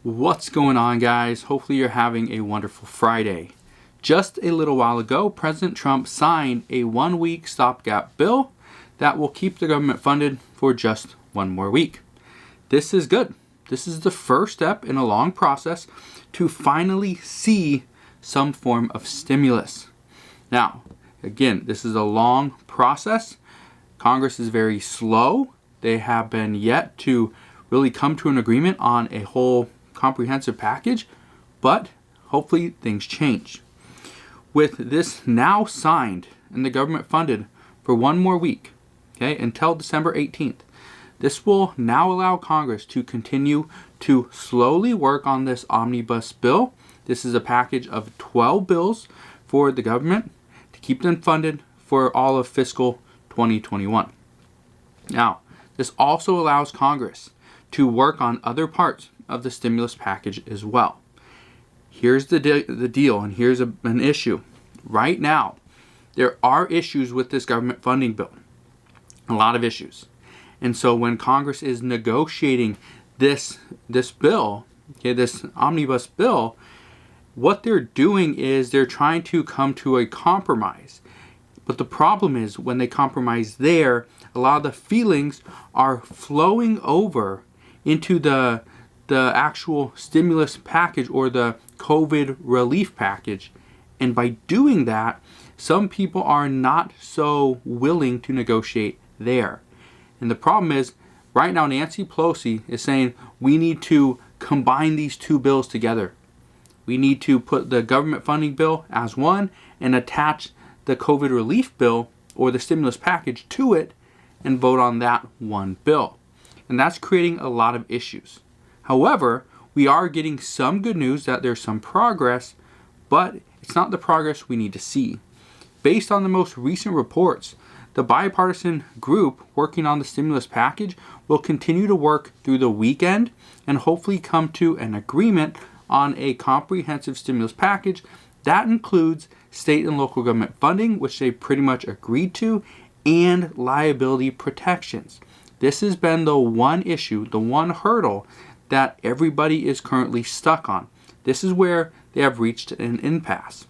What's going on, guys? Hopefully you're having a wonderful Friday. Just a little while ago, President Trump signed a 1-week stopgap bill that will keep the government funded for just one more week. This is good. This is the first step in a long process to finally see some form of stimulus. Now, again, this is a long process. Congress is very slow. They have been yet to really come to an agreement on a whole comprehensive package, but hopefully things change. With this now signed and the government funded for one more week, okay, until December 18th, this will now allow Congress to continue to slowly work on this omnibus bill. This is a package of 12 bills for the government to keep them funded for all of fiscal 2021. Now, this also allows Congress to work on other parts of the stimulus package as well. Here's the deal, and here's an issue. Right now, there are issues with this government funding bill. A lot of issues. And so when Congress is negotiating this bill, okay, this omnibus bill, what they're doing is they're trying to come to a compromise. But the problem is when they compromise there, a lot of the feelings are flowing over into the actual stimulus package or the COVID relief package. And by doing that, some people are not so willing to negotiate there. And the problem is, right now Nancy Pelosi is saying we need to combine these two bills together. We need to put the government funding bill as one and attach the COVID relief bill or the stimulus package to it and vote on that one bill. And that's creating a lot of issues. However, we are getting some good news that there's some progress, but it's not the progress we need to see. Based on the most recent reports, the bipartisan group working on the stimulus package will continue to work through the weekend and hopefully come to an agreement on a comprehensive stimulus package that includes state and local government funding, which they pretty much agreed to, and liability protections. This has been the one issue, the one hurdle that everybody is currently stuck on. This is where they have reached an impasse.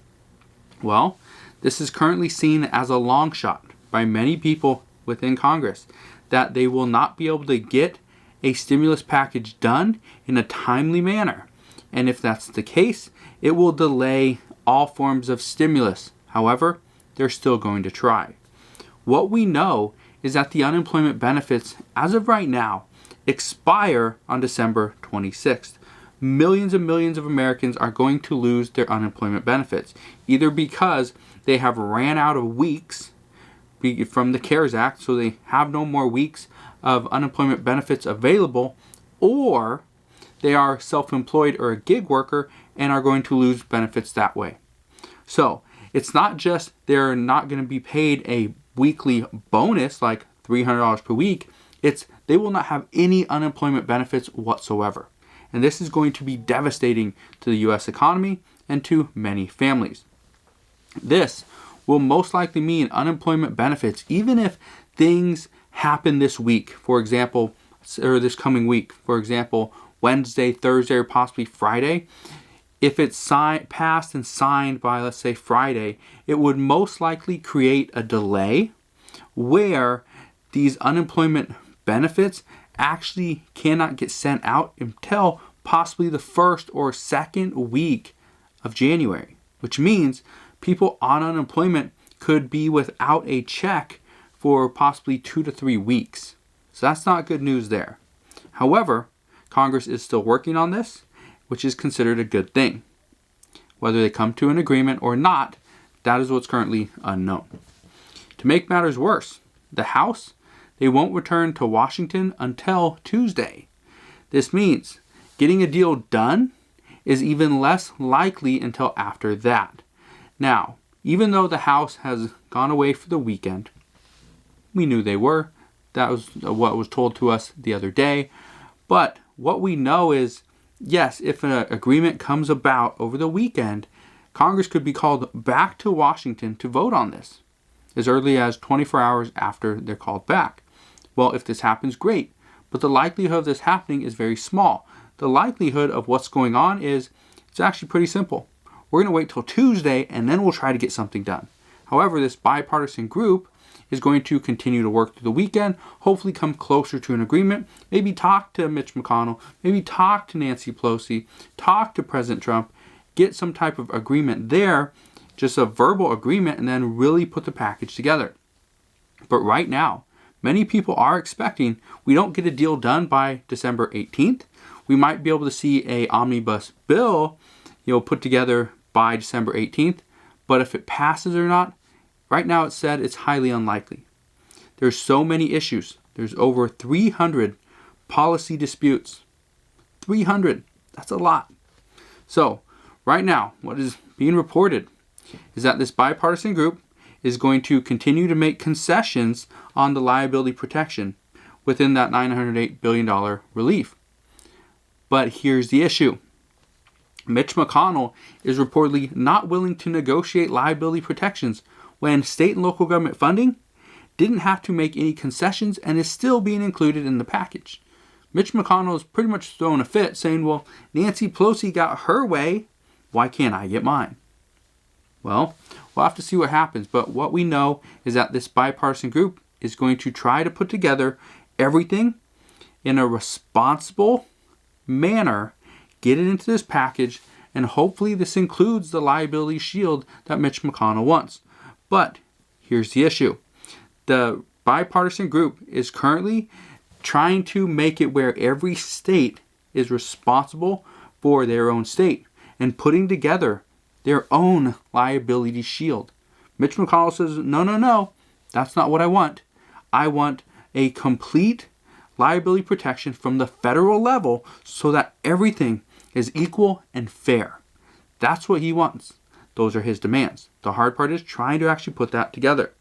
Well, this is currently seen as a long shot by many people within Congress that they will not be able to get a stimulus package done in a timely manner. And if that's the case, it will delay all forms of stimulus. However, they're still going to try. What we know is that the unemployment benefits, as of right now, expire on December 26th. Millions and millions of Americans are going to lose their unemployment benefits, either because they have ran out of weeks from the CARES Act, so they have no more weeks of unemployment benefits available, or they are self-employed or a gig worker and are going to lose benefits that way. So it's not just they're not going to be paid a weekly bonus like $300 per week, it's they will not have any unemployment benefits whatsoever. And this is going to be devastating to the U.S. economy and to many families. This will most likely mean unemployment benefits even if things happen this week, for example, or this coming week, for example, Wednesday, Thursday, or possibly Friday. If it's passed and signed by, let's say, Friday, it would most likely create a delay where these unemployment benefits actually cannot get sent out until possibly the first or second week of January, which means people on unemployment could be without a check for possibly 2 to 3 weeks. So that's not good news there. However, Congress is still working on this, which is considered a good thing. Whether they come to an agreement or not, that is what's currently unknown. To make matters worse, the House, they won't return to Washington until Tuesday. This means getting a deal done is even less likely until after that. Now, even though the House has gone away for the weekend, we knew they were. That was what was told to us the other day. But what we know is, yes, if an agreement comes about over the weekend, Congress could be called back to Washington to vote on this as early as 24 hours after they're called back. Well, if this happens, great. But the likelihood of this happening is very small. the likelihood of what's going on is it's actually pretty simple. We're going to wait till Tuesday and then we'll try to get something done. However, this bipartisan group is going to continue to work through the weekend, hopefully come closer to an agreement, maybe talk to Mitch McConnell, maybe talk to Nancy Pelosi, talk to President Trump, get some type of agreement there, just a verbal agreement, and then really put the package together. But right now, many people are expecting we don't get a deal done by December 18th. We might be able to see a omnibus bill, put together by December 18th. But if it passes or not, right now it's said it's highly unlikely. There's so many issues. There's over 300 policy disputes. 300. That's a lot. So right now, what is being reported is that this bipartisan group is going to continue to make concessions on the liability protection within that $908 billion relief. But here's the issue. Mitch McConnell is reportedly not willing to negotiate liability protections when state and local government funding didn't have to make any concessions and is still being included in the package. Mitch McConnell is pretty much throwing a fit, saying, well, Nancy Pelosi got her way, why can't I get mine? Well, we'll have to see what happens, but what we know is that this bipartisan group is going to try to put together everything in a responsible manner, get it into this package, and hopefully this includes the liability shield that Mitch McConnell wants. But here's the issue. The bipartisan group is currently trying to make it where every state is responsible for their own state and putting together their own liability shield. Mitch McConnell says, no, that's not what I want. I want a complete liability protection from the federal level so that everything is equal and fair. That's what he wants. Those are his demands. The hard part is trying to actually put that together.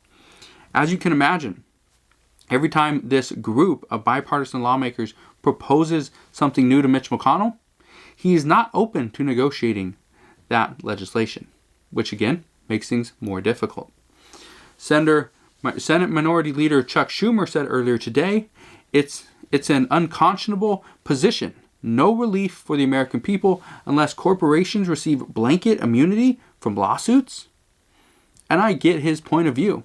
As you can imagine, every time this group of bipartisan lawmakers proposes something new to Mitch McConnell, he is not open to negotiating that legislation, which again makes things more difficult. Senate Minority Leader Chuck Schumer said earlier today, it's an unconscionable position. No relief for the American people unless corporations receive blanket immunity from lawsuits. And I get his point of view,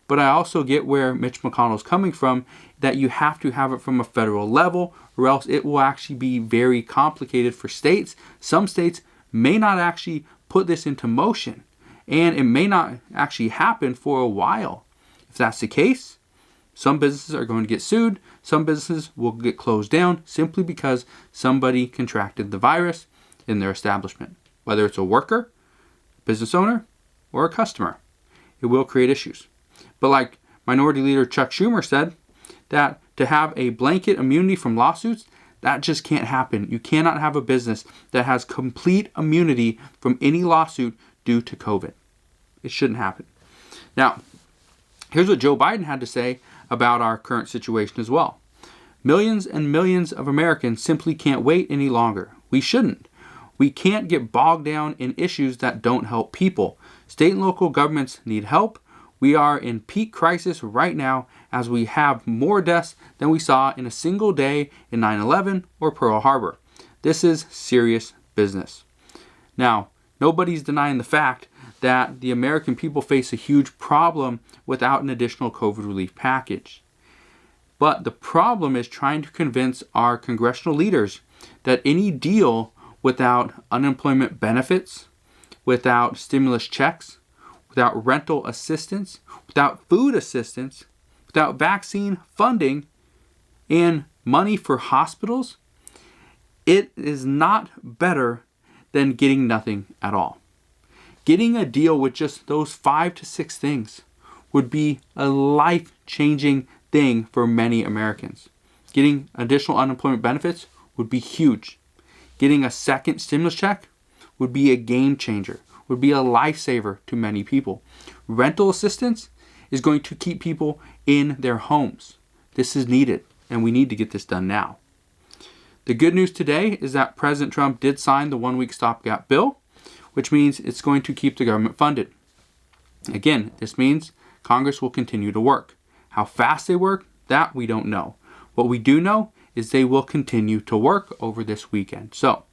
but I also get where Mitch McConnell's coming from, that you have to have it from a federal level or else it will actually be very complicated for states. Some states may not actually put this into motion, and it may not actually happen for a while. If that's the case, some businesses are going to get sued. Some businesses will get closed down simply because somebody contracted the virus in their establishment. Whether it's a worker, business owner, or a customer, it will create issues. But like Minority Leader Chuck Schumer said, that to have a blanket immunity from lawsuits, that just can't happen. You cannot have a business that has complete immunity from any lawsuit due to COVID. It shouldn't happen. Now, here's what Joe Biden had to say about our current situation as well. Millions and millions of Americans simply can't wait any longer. We shouldn't. We can't get bogged down in issues that don't help people. State and local governments need help. We are in peak crisis right now as we have more deaths than we saw in a single day in 9/11 or Pearl Harbor. This is serious business. Now, nobody's denying the fact that the American people face a huge problem without an additional COVID relief package. But the problem is trying to convince our congressional leaders that any deal without unemployment benefits, without stimulus checks, without rental assistance, without food assistance, without vaccine funding, and money for hospitals, it is not better than getting nothing at all. Getting a deal with just those 5 to 6 things would be a life-changing thing for many Americans. Getting additional unemployment benefits would be huge. Getting a second stimulus check would be a game changer, would be a lifesaver to many people. Rental assistance is going to keep people in their homes. This is needed, and we need to get this done now. The good news today is that President Trump did sign the one-week stopgap bill, which means it's going to keep the government funded. Again, this means Congress will continue to work. How fast they work, that we don't know. What we do know is they will continue to work over this weekend. So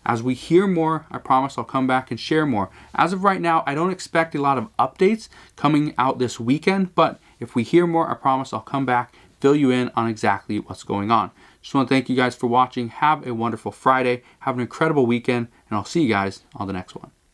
as we hear more, I promise I'll come back and share more. As of right now, I don't expect a lot of updates coming out this weekend, but if we hear more, I promise I'll come back, fill you in on exactly what's going on. Just want to thank you guys for watching. Have a wonderful Friday. Have an incredible weekend, and I'll see you guys on the next one.